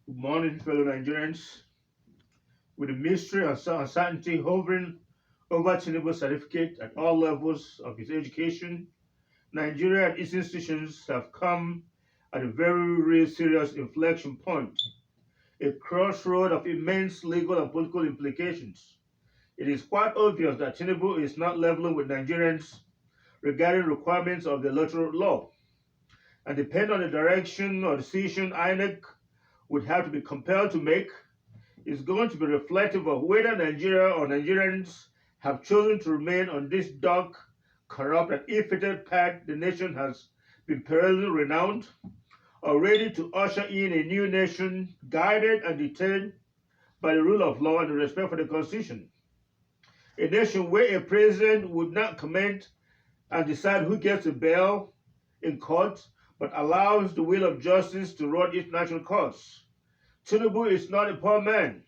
Good morning, fellow Nigerians. With the mystery and uncertainty hovering over Tinubu's certificate at all levels of his education, Nigeria and its institutions have come at a very real serious inflection point, a crossroad of immense legal and political implications. It is quite obvious that Tinubu is not leveling with Nigerians regarding requirements of the electoral law, and depending on the direction or decision INEC would have to be compelled to make, is going to be reflective of whether Nigeria or Nigerians have chosen to remain on this dark, corrupt, and ill-fated path the nation has been perennially renowned, or ready to usher in a new nation guided and detained by the rule of law and the respect for the Constitution. A nation where a president would not comment and decide who gets a bail in court, but allows the will of justice to run its natural course. Tinubu is not a poor man.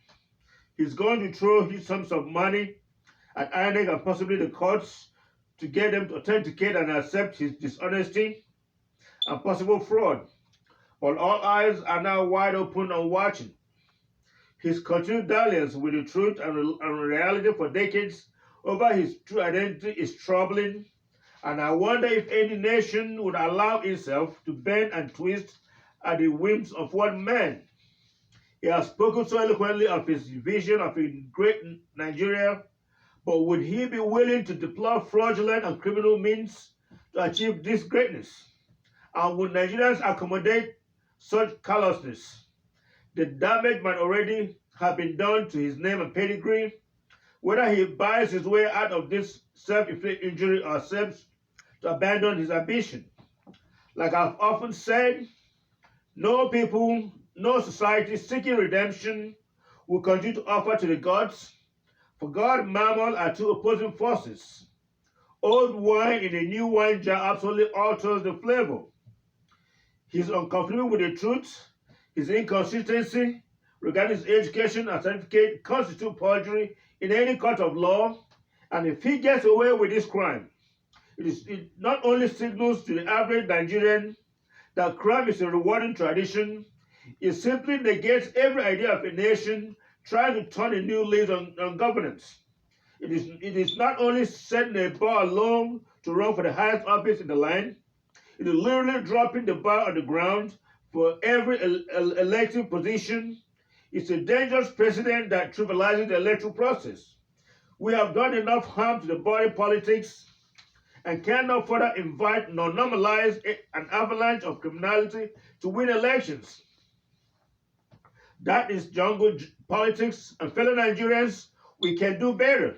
He's going to throw huge sums of money at INEC and possibly the courts to get them to authenticate and accept his dishonesty and possible fraud. But all eyes are now wide open and watching. His continued dalliance with the truth and reality for decades over his true identity is troubling, and I wonder if any nation would allow itself to bend and twist at the whims of one man. He has spoken so eloquently of his vision of a great Nigeria, but would he be willing to deploy fraudulent and criminal means to achieve this greatness? And would Nigerians accommodate such callousness? The damage might already have been done to his name and pedigree. Whether he buys his way out of this self-inflicted injury or accepts to abandon his ambition. Like I've often said, no people, no society seeking redemption will continue to offer to the gods. For God and Mammon are two opposing forces. Old wine in a new wine jar absolutely alters the flavor. He's uncomfortable with the truth. His inconsistency regarding his education and certificate constitute perjury in any court of law. And if he gets away with this crime, it not only signals to the average Nigerian that crime is a rewarding tradition, it simply negates every idea of a nation trying to turn a new leaf on governance. It is not only setting a bar alone to run for the highest office in the land, it is literally dropping the bar on the ground for every elective position. It's a dangerous precedent that trivializes the electoral process. We have done enough harm to the body politics and cannot further invite nor normalize an avalanche of criminality to win elections. That is jungle politics, and fellow Nigerians, we can do better.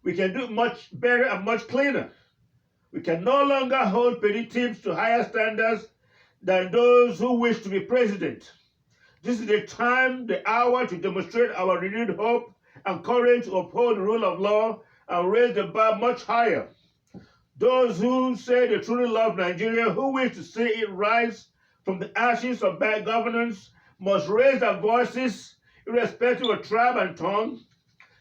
We can do much better and much cleaner. We can no longer hold petty teams to higher standards than those who wish to be president. This is the time, the hour to demonstrate our renewed hope and courage to uphold the rule of law and raise the bar much higher. Those who say they truly love Nigeria, who wish to see it rise from the ashes of bad governance, must raise their voices, irrespective of tribe and tongue,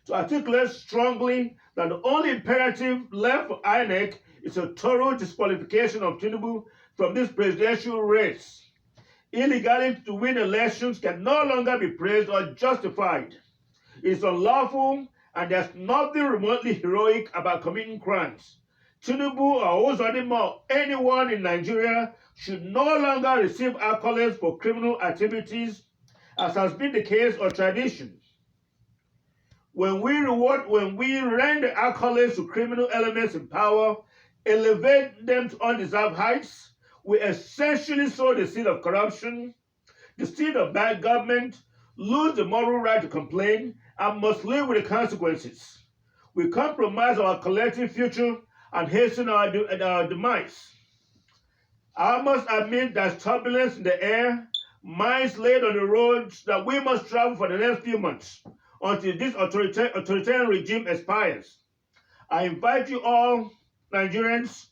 to articulate strongly that the only imperative left for INEC is a thorough disqualification of Tinubu from this presidential race. Illegality to win elections can no longer be praised or justified. It is unlawful, and there's nothing remotely heroic about committing crimes. Tinubu or Uzodinma or anyone in Nigeria should no longer receive accolades for criminal activities, as has been the case or tradition. When we render accolades to criminal elements in power, elevate them to undeserved heights, we essentially sow the seed of corruption, the seed of bad government, lose the moral right to complain, and must live with the consequences. We compromise our collective future and hasten our demise. I must admit there's turbulence in the air, mines laid on the roads that we must travel for the next few months until this authoritarian regime expires. I invite you all, Nigerians,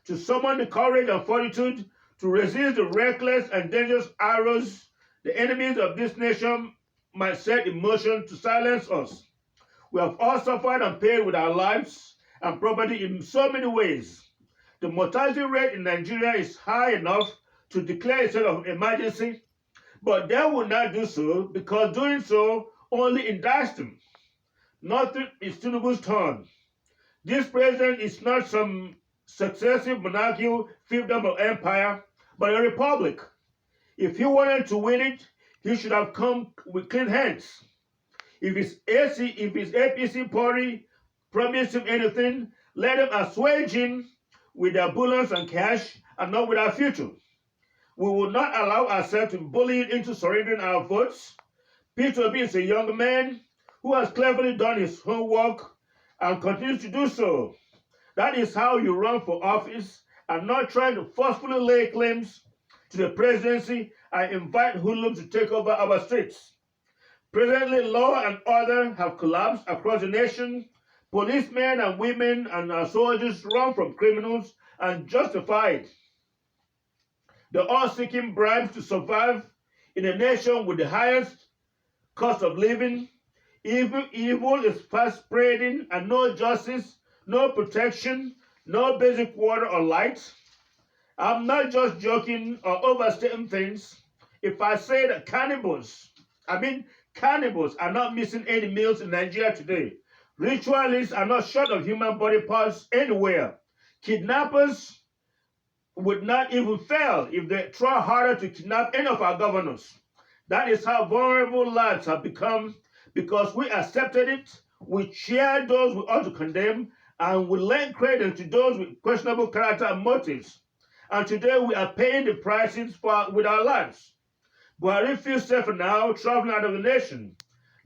to summon the courage and fortitude to resist the reckless and dangerous arrows the enemies of this nation might set in motion to silence us. We have all suffered and paid with our lives and property in so many ways. The mortality rate in Nigeria is high enough to declare a state of emergency. But they will not do so because doing so only indicts them. Nothing is Tinubu's turn. This president is not some successive monarchical fiefdom or empire, but a republic. If he wanted to win it, he should have come with clean hands. If his APC party promised him anything, let them assuage him with their bullets and cash and not with our future. We will not allow ourselves to be bullied into surrendering our votes. Peter Obi is a young man who has cleverly done his homework and continues to do so. That is how you run for office and not trying to forcefully lay claims to the presidency and invite hoodlums to take over our streets. Presently, law and order have collapsed across the nation. Policemen and women and our soldiers run from criminals and justify it. They're all seeking bribes to survive in a nation with the highest cost of living. Evil is fast spreading and no justice, no protection, no basic water or light. I'm not just joking or overstating things if I say that cannibals are not missing any meals in Nigeria today. Ritualists are not short of human body parts anywhere. Kidnappers would not even fail if they try harder to kidnap any of our governors. That is how vulnerable lives have become because we accepted it, we cheered those we ought to condemn, and we lent credence to those with questionable character and motives. And today we are paying the prices with our lives. Buhari feels safer now traveling out of the nation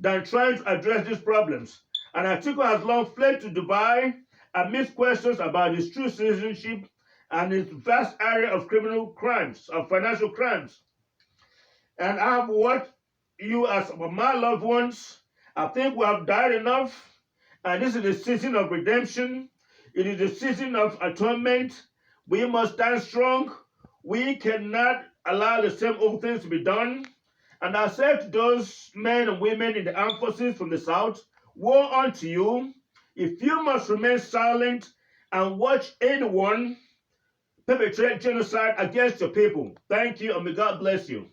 than trying to address these problems. And Atiku has long fled to Dubai amidst questions about his true citizenship and his vast area of criminal crimes, of financial crimes. And I have watched you as my loved ones. I think we have died enough. And this is the season of redemption. It is the season of atonement. We must stand strong. We cannot allow the same old things to be done. And I said to those men and women in the armed forces from the south, woe unto you if you must remain silent and watch anyone perpetrate genocide against your people. Thank you, and may God bless you.